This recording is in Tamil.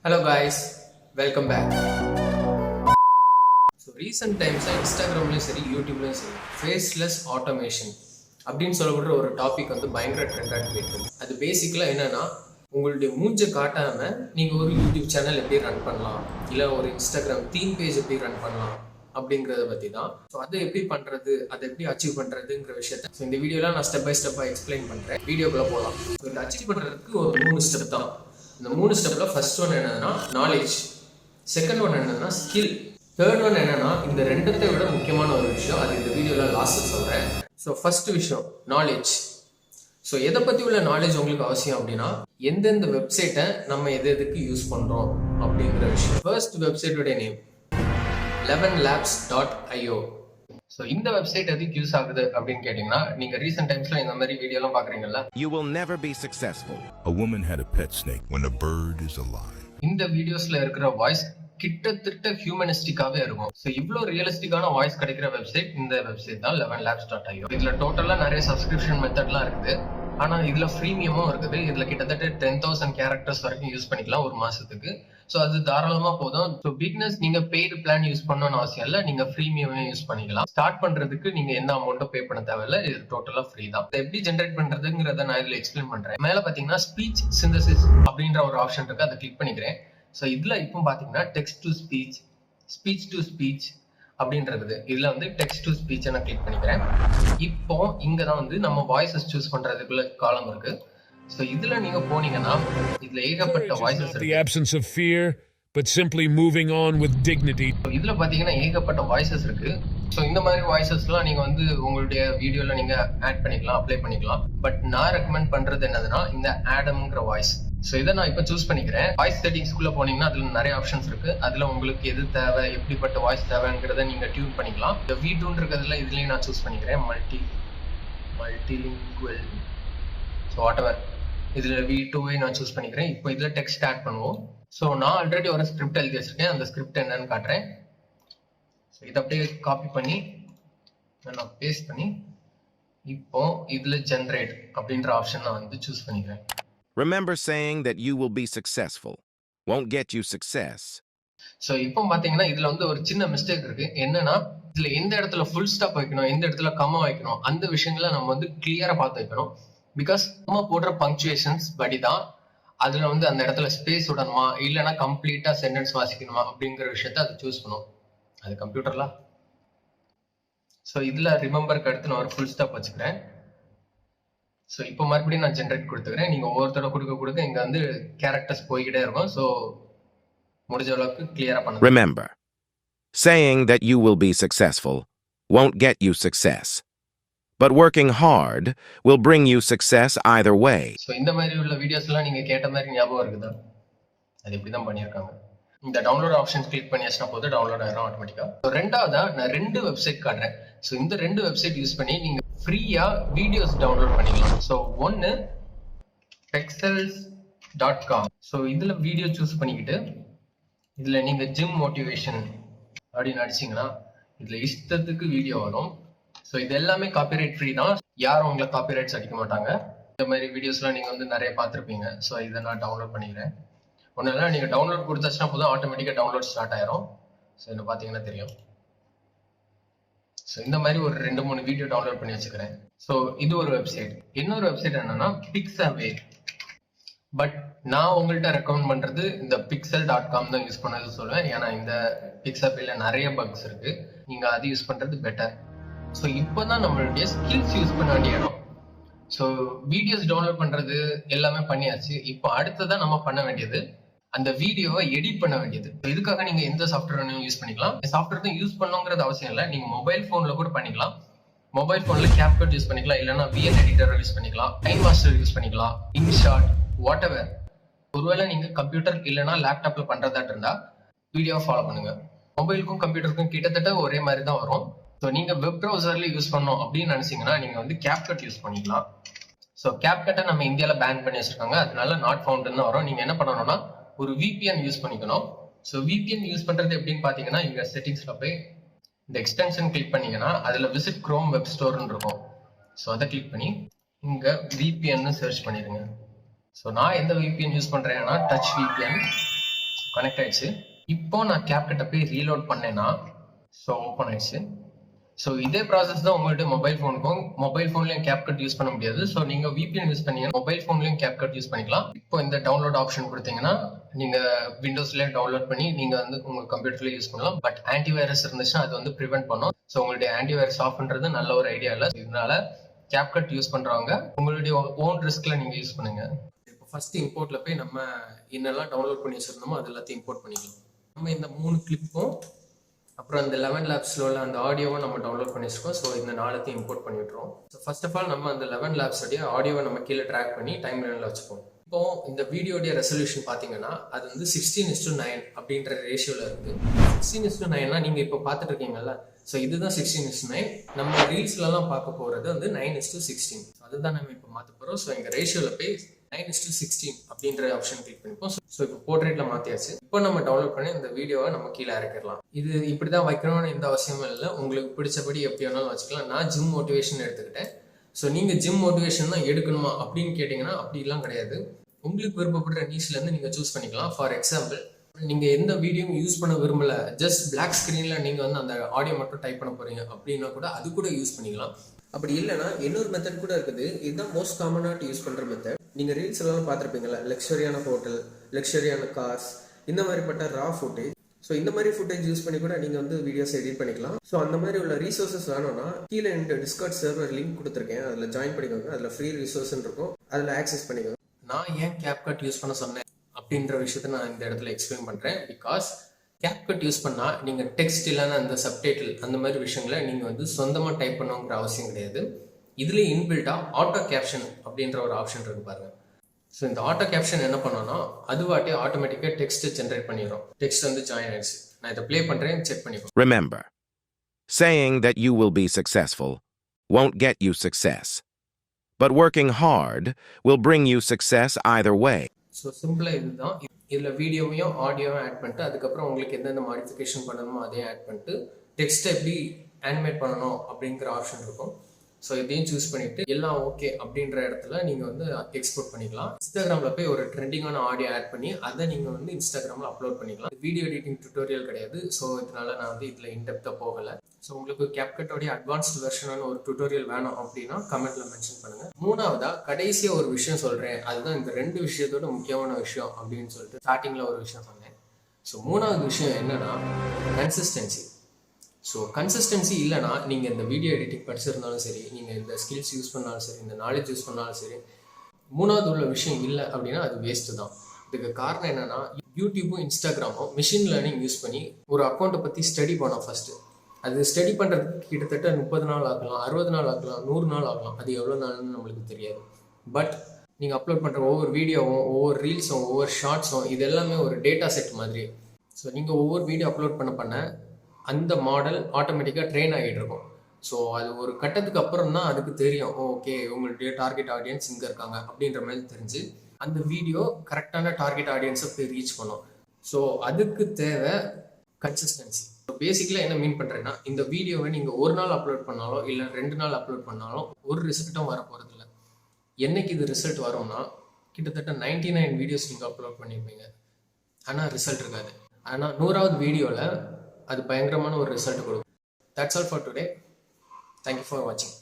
Hello guys, welcome back. So recent டைம்ஸாக இன்ஸ்டாகிராம்லேயும் சரி யூடியூப்லேயும் சரி ஃபேஸ்லெஸ் ஆட்டோமேஷன் அப்படின்னு சொல்லப்படுற ஒரு டாபிக் வந்து பயங்கர ட்ரெண்டாக போயிட்டு அது பேசிக்கலாக என்னென்னா உங்களுடைய மூஞ்சை காட்டாமல் நீங்கள் ஒரு யூடியூப் சேனல் எப்படி ரன் பண்ணலாம், இல்லை ஒரு இன்ஸ்டாகிராம் தீம் பேஜ் எப்படி ரன் பண்ணலாம் அப்படிங்கிறத பற்றி தான். ஸோ அதை எப்படி பண்ணுறது, அதை எப்படி அச்சீவ் பண்ணுறதுங்கிற விஷயத்த ஸோ இந்த வீடியோலாம் நான் ஸ்டெப் பை ஸ்டெப்பாக எக்ஸ்பிளைன் பண்ணுறேன். வீடியோக்குள்ளே போகலாம். ஸோ இதை அச்சீவ் பண்ணுறதுக்கு ஒரு 3 ஸ்டெப் தான். இந்த 3 ஸ்டெப்பில் ஃபர்ஸ்ட் ஒன் என்னன்னா நாலேஜ், செகண்ட் ஒன் என்னன்னா ஸ்கில், தேர்ட் ஒன் என்னன்னா இந்த ரெண்டத்தை விட முக்கியமான ஒரு விஷயம், அது இந்த வீடியோவில் லாஸ்ட் சொல்கிறேன். ஸோ ஃபர்ஸ்ட் விஷயம் நாலேஜ். ஸோ எதை பற்றி உள்ள நாலேஜ் உங்களுக்கு அவசியம் அப்படின்னா எந்தெந்த வெப்சைட்டை நம்ம எதுக்கு யூஸ் பண்ணுறோம் அப்படிங்கிற விஷயம். ஃபர்ஸ்ட் வெப்சைட்டோடைய நேம் levenlabs.io. ஸோ இந்த வெப்சைட் எதுக்கு யூஸ் ஆகுது அப்படின்னு கேட்டீங்கன்னா நீங்க ரீசெண்ட் டைம்ஸ்ல இந்த மாதிரி வீடியோலாம் பாக்குறீங்கல்ல. You will never be successful. A woman had a pet snake when a bird is alive. இந்த வீடியோஸ்ல இருக்கிற வாய்ஸ் கிட்டத்தட்ட ஹியூமனிஸ்டிக்காவே இருக்கும். ஸோ இவ்வளோ ரியலிஸ்டிக்கான வாய்ஸ் கிடைக்கிற வெப்சைட் இந்த வெப்சைட் தான் levenlabs.io. இதுல டோட்டலா நிறைய சப்ஸ்கிரிப்ஷன் மெத்தட்லாம் இருக்குது. ஆனா இதுல ஃப்ரீமியமும் இருக்குது. இதுல கிட்டத்தட்ட 10,000 கேரக்டர்ஸ் வரைக்கும் யூஸ் பண்ணிக்கலாம் ஒரு மாசத்துக்கு. ஸோ அது தாராளமா போதும். ஸோ பிகினர்ஸ் நீங்க பெய்டு பிளான் யூஸ் பண்ணணும்னு அவசியம் இல்லை, நீங்க ஃப்ரீமியமே யூஸ் பண்ணிக்கலாம். ஸ்டார்ட் பண்றதுக்கு நீங்க எந்த அமௌண்ட்டும் பே பண்ண தேவையில்ல, இது டோட்டலா ஃப்ரீ தான். எப்படி ஜென்ரேட் பண்றதுங்கிறத நான் இதுல எக்ஸ்பிளைன் பண்றேன். மேல பாத்தீங்கன்னா ஸ்பீச் சிந்தசிஸ் அப்படின்ற ஒரு ஆப்ஷன் இருக்கு, அதை கிளிக் பண்ணிக்கிறேன். ஸோ இதுல இப்போ பாத்தீங்கன்னா text to speech, speech to speech அப்படின்றது. இதுல வந்து டெக்ஸ்ட் டு ஸ்பீச் நான் கிளிக் பண்ணிக்கிறேன். இப்போ இங்கதான் வந்து நம்ம வாய்ஸஸ் சூஸ் பண்றதுக்குள்ள காலம் இருக்கு. ஸோ இதுல நீங்க போனீங்கன்னா இதுல ஏகப்பட்ட வாய்ஸஸ் இருக்கு. The absence of fear, but simply moving on with dignity. இதுல பாத்தீங்கன்னா ஏகப்பட்ட வாய்ஸஸ் இருக்கு. ஸோ இந்த மாதிரி வாய்ஸஸ்லாம் நீங்க வந்து உங்களுடைய வீடியோல நீங்க ஆட் பண்ணிக்கலாம், அப்ளை பண்ணிக்கலாம். பட் நான் ரெக்கமெண்ட் பண்றது என்னதுன்னா இந்த ஆடம்ங்கிற வாய்ஸ். ஸோ இதை நான் இப்போ சூஸ் பண்ணிக்கிறேன். வாய்ஸ் செட்டிங்ஸ்குள்ள போனீங்கன்னா அதுல நிறைய ஆப்ஷன்ஸ் இருக்கு. அதுல உங்களுக்கு எது தேவை, எப்படிப்பட்ட வாய்ஸ் தேவைங்கிறத நீங்க டியூன் பண்ணிக்கலாம். இந்த V2ன்றதுல இதுலயும் நான் சூஸ் பண்ணிக்கிறேன் மல்டிலிங்குவல். ஸோ வாட்எவர் இதுல V2வை நான் சூஸ் பண்ணிக்கிறேன். இப்போ இதுல டெக்ஸ்ட் ஆட் பண்ணுவோம். ஸோ நான் ஆல்ரெடி ஒரு ஸ்கிரிப்ட் எழுதி வச்சிருக்கேன், அந்த ஸ்கிரிப்ட் என்னன்னு காட்டுறேன். ஸோ இதை அப்படியே காப்பி பண்ணி நான் பேஸ்ட் பண்ணி இப்போ இதுல ஜென்ரேட் அப்படின்ற ஆப்ஷன் நான் வந்து சூஸ் பண்ணிக்கிறேன். Remember saying that you will be successful won't get you success. So இப்போ பாத்தீங்கன்னா இதுல வந்து ஒரு சின்ன மிஸ்டேக் இருக்கு. என்னன்னா இதுல எந்த இடத்துல ஃபுல் ஸ்டாப் வைக்கணும், எந்த இடத்துல கம்மா வைக்கணும், அந்த விஷயங்களை நம்ம வந்து கிளியரா பார்த்து வைக்கணும். பிகாஸ் நம்ம போடுற பங்க்சுவேஷன்ஸ் படி தான் அதுல வந்து அந்த இடத்துல ஸ்பேஸ் விடணுமா இல்லைன்னா கம்ப்ளீட்டா சென்டென்ஸ் வாசிக்கணுமா அப்படிங்கிற விஷயத்த அதை சூஸ் பண்ணும். அது கம்ப்யூட்டர்ல. ஸோ இதுல ரிமெம்பருக்கு அடுத்து நான் ஒரு ஃபுல் ஸ்டாப் வச்சுக்கிறேன். ஸோ இப்போ மறுபடியும் நான் ஜென்ரேட் கொடுத்துக்கிறேன். நீங்க ஒவ்வொருத்தர கொடுக்க இங்க வந்து கேரக்டர்ஸ் போய்கிட்டே இருக்கும். ஸோ முடிஞ்ச அளவுக்கு கிளியரா பண்ணுங்க. Remember, saying that you will be successful won't get you success, but working hard will bring you success either way. So இந்த மாதிரி உள்ள வீடியோஸ்லாம் நீங்க கேட்ட மாதிரி ஞாபகம் இருக்குதா? அது இப்படி தான் பண்ணியிருக்காங்க. இந்த டவுன்லோட் ஆப்ஷன் கிளிக் பண்ணியாச்சுன்னா போது டவுன்லோட் ஆயிரும் ஆட்டோமேட்டிக்கா. ஸோ ரெண்டாவதா நான் 2 வெப்சைட் காட்டுறேன். ஸோ இந்த 2 வெப்சைட் யூஸ் பண்ணி நீங்க ஃப்ரீயா வீடியோஸ் டவுன்லோட் பண்ணிக்கலாம். ஸோ ஒன்னு pexels.com. ஸோ இதுல வீடியோ சூஸ் பண்ணிக்கிட்டு இதுல நீங்க ஜிம் மோட்டிவேஷன் அப்படின்னு அடிச்சீங்கன்னா இதுல இஷ்டத்துக்கு வீடியோ வரும். ஸோ இது எல்லாமே காப்பிரைட் ஃப்ரீ தான், யாரும் உங்களை காப்பிரைட்ஸ் அடிக்க மாட்டாங்க. இந்த மாதிரி வீடியோஸ்லாம் நீங்க வந்து நிறைய பார்த்துருப்பீங்க. ஸோ இதை நான் டவுன்லோட் பண்ணிக்கிறேன். ஒன்றும் நீங்க டவுன்லோட் கொடுத்தாச்சுன்னா போதும் ஆட்டோமேட்டிக்காக டவுன்லோட் ஸ்டார்ட் ஆயிரும். ஸோ இதை பார்த்தீங்கன்னா தெரியும். ஸோ இந்த மாதிரி ஒரு 2-3 வீடியோ டவுன்லோட் பண்ணி வச்சுக்கிறேன். ஸோ இது ஒரு வெப்சைட். இன்னொரு வெப்சைட் என்னன்னா Pixabay. பட் நான் உங்கள்கிட்ட ரெக்கமெண்ட் பண்றது இந்த pixel.com தான் யூஸ் பண்ணது சொல்லுவேன். ஏன்னா இந்த Pixabayல நிறைய பக்ஸ் இருக்கு, நீங்க அது யூஸ் பண்றது பெட்டர். ஸோ இப்போதான் நம்மளுடைய ஸ்கில்ஸ் யூஸ் பண்ண வேண்டிய இடம். ஸோ வீடியோஸ் டவுன்லோட் பண்றது எல்லாமே பண்ணியாச்சு. இப்போ அடுத்ததான் நம்ம பண்ண வேண்டியது அந்த வீடியோவை எடிட் பண்ண வேண்டியது. இதுக்காக நீங்க எந்த சாஃப்ட்வேர் யூஸ் பண்ணிக்கலாம். சாஃப்ட்வேர் தான் யூஸ் பண்ணுங்கிறது அவசியம் இல்லை, நீங்க மொபைல் போன்ல கூட பண்ணிக்கலாம். மொபைல் போன்ல CapCut யூஸ் பண்ணிக்கலாம், இல்லைன்னா VN எடிட்டர் யூஸ் பண்ணிக்கலாம், டைம் மாஸ்டர் யூஸ் பண்ணிக்கலாம், InShot, வாட் எவர். ஒருவேளை நீங்க கம்ப்யூட்டர் இல்லைன்னா லேப்டாப்ல பண்றதா இருந்தா வீடியோ ஃபாலோ பண்ணுங்க. மொபைலுக்கும் கம்ப்யூட்டருக்கும் கிட்டத்தட்ட ஒரே மாதிரி தான் வரும். ஸோ நீங்க வெப் ப்ரௌசர்ல யூஸ் பண்ணோம் அப்படின்னு நினைச்சீங்கன்னா நீங்க வந்து CapCut யூஸ் பண்ணிக்கலாம். ஸோ CapCut நம்ம இந்தியாவில் பேன் பண்ணி வச்சிருக்காங்க, அதனால நாட் ஃபவுண்ட்னு தான் வரும். நீங்க என்ன பண்ணணும்னா ஒரு VPN யூஸ் பண்ணிக்கணும். ஸோ VPN யூஸ் பண்றது எப்படின்னு பாத்தீங்கன்னா இங்க செட்டிங்ஸ்ல போய் இந்த எக்ஸ்டென்ஷன் கிளிக் பண்ணீங்கன்னா அதுல விசிட் Chrome வெப் ஸ்டோர்னு இருக்கும். ஸோ அதை கிளிக் பண்ணி இங்க VPN சர்ச் பண்ணிடுங்க. ஸோ நான் எந்த VPN யூஸ் பண்றேன்னா டச் VPN. கனெக்ட் ஆயிடுச்சு. இப்போ நான் கேப்கட்டை போய் ரீலோட் பண்ணேன்னா ஸோ ஓப்பன் ஆயிடுச்சு. ஸோ இதே ப்ராசஸ் தான் உங்கள்கிட்ட மொபைல் ஃபோனுக்கும். மொபைல் ஃபோன்லையும் கேப்கட் யூஸ் பண்ண முடியாது. ஸோ நீங்கள் VPN யூஸ் பண்ணீங்கன்னா மொபைல் ஃபோன்லையும் கேப்கட் யூஸ் பண்ணிக்கலாம். இப்போ இந்த டவுன்லோட் ஆப்ஷன் கொடுத்தீங்கன்னா நீங்கள் விண்டோஸ்லேயே டவுன்லோட் பண்ணி நீங்கள் வந்து உங்கள் கம்ப்யூட்டர்லேயே யூஸ் பண்ணலாம். பட் ஆன்டிவைரஸ் இருந்துச்சுன்னா அது வந்து ப்ரிவென்ட் பண்ணும். ஸோ உங்களுடைய ஆன்டிவைரஸ் ஆஃப் பண்ணுறது நல்ல ஒரு ஐடியா இல்லை. இதனால கேப்கட் யூஸ் பண்ணுறவங்க உங்களுடைய ஓன் ரிஸ்கில் நீங்கள் யூஸ் பண்ணுங்க. இப்போ ஃபர்ஸ்ட் இம்போர்ட்டில் போய் நம்ம என்னெல்லாம் டவுன்லோட் பண்ணி வச்சுருந்தோமோ அது எல்லாத்தையும் இம்போர்ட் பண்ணிக்கலாம். நம்ம இந்த 3 கிளிப்பும் அப்புறம் அந்த 11 லேப்ஸில் உள்ள அந்த ஆடியோவை நம்ம டவுன்லோட் பண்ணி வச்சிருக்கோம். ஸோ இந்த 4த்தையும் இம்போர்ட் பண்ணி விட்டுருவோம். ஸோ ஃபர்ஸ்ட் ஆஃப் ஆல் நம்ம அந்த 11 லேப்ஸோடைய ஆடியோவை நம்ம கீழே ட்ராக் பண்ணி டைம் லைனில் வச்சுப்போம். இப்போ இந்த வீடியோடைய ரெசல்யூஷன் பார்த்தீங்கன்னா அது வந்து 16:9 அப்படின்ற ரேஷியோவில் இருக்குது. 16:9னா நீங்கள் இப்போ பார்த்துட்டு இருக்கீங்கல்ல, ஸோ இதுதான் 16:9. நம்ம ரீல்ஸ்லலாம் பார்க்க போகிறது வந்து 9:16. அதுதான் நம்ம இப்போ மாற்ற போகிறோம். ஸோ எங்கள் ரேஷியோவில் போய் 9:16 அப்படின்ற ஆப்ஷன் கிளிக் பண்ணிப்போம். ஸோ இப்போ போர்ட்ரேட்ல மாற்றியாச்சு. இப்போ நம்ம டவுன்லோட் பண்ணி இந்த வீடியோவை நம்ம கீழே இறக்கிடலாம். இது இப்படி தான் வைக்கணும்னு எந்த அவசியமும் இல்லை. உங்களுக்கு பிடிச்சபடி எப்படி வேணாலும் வச்சுக்கலாம். நான் ஜிம் மோட்டிவேஷன் எடுத்துக்கிட்டேன். ஸோ நீங்கள் ஜிம் மோட்டிவேஷன் தான் எடுக்கணுமா அப்படின்னு கேட்டிங்கன்னா அப்படிலாம் கிடையாது. உங்களுக்கு விருப்பப்படுற நீஷ்லேருந்து நீங்கள் சூஸ் பண்ணிக்கலாம். ஃபார் எக்ஸாம்பிள், நீங்கள் எந்த வீடியோவும் யூஸ் பண்ண விரும்பல, ஜஸ்ட் பிளாக் ஸ்க்ரீனில் நீங்கள் வந்து அந்த ஆடியோ மட்டும் டைப் பண்ண போகிறீங்க அப்படின்னா கூட அது கூட யூஸ் பண்ணிக்கலாம். அப்படி இல்லைன்னா இன்னொரு மெத்தட் கூட இருக்குது. இதுதான் மோஸ்ட் காமனாக யூஸ் பண்ணுற மெத்தட். நீங்கள் ரீல்ஸ் எல்லாம் பார்த்துருப்பீங்களா, லக்ஸரியான ஹோட்டல், லக்ஸரியான கார்ஸ், இந்த மாதிரிப்பட்ட ரா ஃபுட்டேஜ். ஸோ இந்த மாதிரி ஃபுட்டேஜ் யூஸ் பண்ணி கூட நீங்கள் வந்து வீடியோஸ் எடிட் பண்ணிக்கலாம். ஸோ அந்த மாதிரி உள்ள ரீசோர்ஸஸ் வேணும்னா கீழே இந்த டிஸ்கார்ட் சர்வர் லிங்க் கொடுத்துருக்கேன். அதில் ஜாயின் பண்ணிக்கோங்க. அதில் ஃப்ரீ ரிசோர்ஸ்ன்னு இருக்கும், அதில் ஆக்சஸ் பண்ணிக்கோங்க. நான் ஏன் கேப்கட் யூஸ் பண்ண சொன்னேன் அப்படின்ற விஷயத்த நான் இந்த இடத்துல எக்ஸ்பிளைன் பண்ணுறேன். பிகாஸ் கேப்கட் யூஸ் பண்ணால் நீங்கள் டெக்ஸ்ட் இல்லைன்னா அந்த சப்டைட்டில் அந்த மாதிரி விஷயங்களை நீங்கள் வந்து சொந்தமாக டைப் பண்ணணுங்கிற அவசியம் கிடையாது. இதுல இன்பில்ட்டாக ஆட்டோ கேப்ஷன் அப்படின்ற ஒரு ஆப்ஷன் இருக்கு பாருங்க. ஸோ இந்த ஆட்டோ கேப்ஷன் என்ன பண்ணோம்னா அதுவாட்டே ஆட்டோமேட்டிக்காக டெக்ஸ்ட் ஜென்ரேட் பண்ணிடும். டெக்ஸ்ட் வந்து ஜாயின் ஆயிடுச்சு. நான் இதை ப்ளே பண்ணுறேன், செக் பண்ணிக்கோ. Remember, saying that you will be successful won't get you success, but working hard will bring you success either way. So சிம்பிளாக இதுதான். இதில் வீடியோவையும் ஆடியோவும் ஆட் பண்ணிட்டு அதுக்கப்புறம் உங்களுக்கு எந்தெந்த மாடிஃபிகேஷன் பண்ணணுமோ அதையும் ஆட் பண்ணிட்டு டெக்ஸ்ட்டை எப்படி அனிமேட் பண்ணணும் அப்படிங்கிற ஆப்ஷன் இருக்கும். ஸோ இதையும் சூஸ் பண்ணிட்டு எல்லாம் ஓகே அப்படின்ற இடத்துல நீங்கள் வந்து எக்ஸ்போர்ட் பண்ணிக்கலாம். இன்ஸ்டாகிராமில் போய் ஒரு ட்ரெண்டிங்கான ஆடியோ ஆட் பண்ணி அதை நீங்கள் வந்து இன்ஸ்டாகிராமில் அப்லோட் பண்ணிக்கலாம். வீடியோ எடிட்டிங் டுட்டோரியல் கிடையாது. ஸோ இதனால நான் வந்து இதில் இன்டெப்த்தாக போகலை. ஸோ உங்களுக்கு கேப்கட்டோடைய அட்வான்ஸ்டு வெர்ஷனான ஒரு டுட்டோரியல் வேணும் அப்படின்னா கமெண்ட்ல மென்ஷன் பண்ணுங்க. மூணாவதா கடைசியாக ஒரு விஷயம் சொல்கிறேன். அதுதான் இந்த 2 விஷயத்தோட முக்கியமான விஷயம் அப்படின்னு சொல்லிட்டு ஸ்டார்டிங்கில் ஒரு விஷயம் சொன்னேன். ஸோ மூணாவது விஷயம் என்னன்னா கன்சிஸ்டன்சி. ஸோ கன்சிஸ்டன்சி இல்லைனா நீங்கள் இந்த வீடியோ எடிட்டிங் படிச்சிருந்தாலும் சரி, நீங்கள் இந்த ஸ்கில்ஸ் யூஸ் பண்ணாலும் சரி, இந்த நாலேஜ் யூஸ் பண்ணாலும் சரி, மூணாவது உள்ள விஷயம் இல்லை அப்படின்னா அது வேஸ்ட்டு தான். இதுக்கு காரணம் என்னன்னா யூடியூப்பும் இன்ஸ்டாகிராமும் மிஷின் லேர்னிங் யூஸ் பண்ணி ஒரு அக்கௌண்ட்டை பற்றி ஸ்டடி பண்ணோம். ஃபர்ஸ்ட்டு அது ஸ்டடி பண்ணுறதுக்கு கிட்டத்தட்ட 30 நாள் ஆகலாம், 60 நாள் ஆகலாம், 100 நாள் ஆகலாம். அது எவ்வளோ நாள்னு நம்மளுக்கு தெரியாது. பட் நீங்கள் அப்லோட் பண்ணுற ஒவ்வொரு வீடியோவும், ஒவ்வொரு ரீல்ஸும், ஒவ்வொரு ஷார்ட்ஸும் இது எல்லாமே ஒரு டேட்டா செட் மாதிரி. ஸோ நீங்கள் ஒவ்வொரு வீடியோ அப்லோட் பண்ண அந்த மாடல் ஆட்டோமேட்டிக்காக ட்ரெயின் ஆகிட்டு இருக்கும். ஸோ அது ஒரு கட்டத்துக்கு அப்புறம் தான் அதுக்கு தெரியும், ஓகே உங்களுடைய டார்கெட் ஆடியன்ஸ் இங்கே இருக்காங்க அப்படின்ற மாதிரி தெரிஞ்சு அந்த வீடியோ கரெக்டான டார்கெட் ஆடியன்ஸை போய் ரீச் பண்ணும். ஸோ அதுக்கு தேவை கன்சிஸ்டன்சி. ஸோ பேசிக்கலாக என்ன மீன் பண்ணுறேன்னா, இந்த வீடியோவை நீங்கள் ஒரு நாள் அப்லோட் பண்ணாலும் இல்லை 2 நாள் அப்லோட் பண்ணாலும் ஒரு ரிசல்ட்டும் வர போகிறதில்ல. என்னைக்கு இது ரிசல்ட் வரும்னா கிட்டத்தட்ட 99 வீடியோஸ் நீங்கள் அப்லோட் பண்ணியிருப்பீங்க, ஆனால் ரிசல்ட் இருக்காது. ஆனால் 100வது வீடியோவில் அது பயங்கரமான ஒரு ரிசல்ட் கொடுக்கும். That's all for today. Thank you for watching.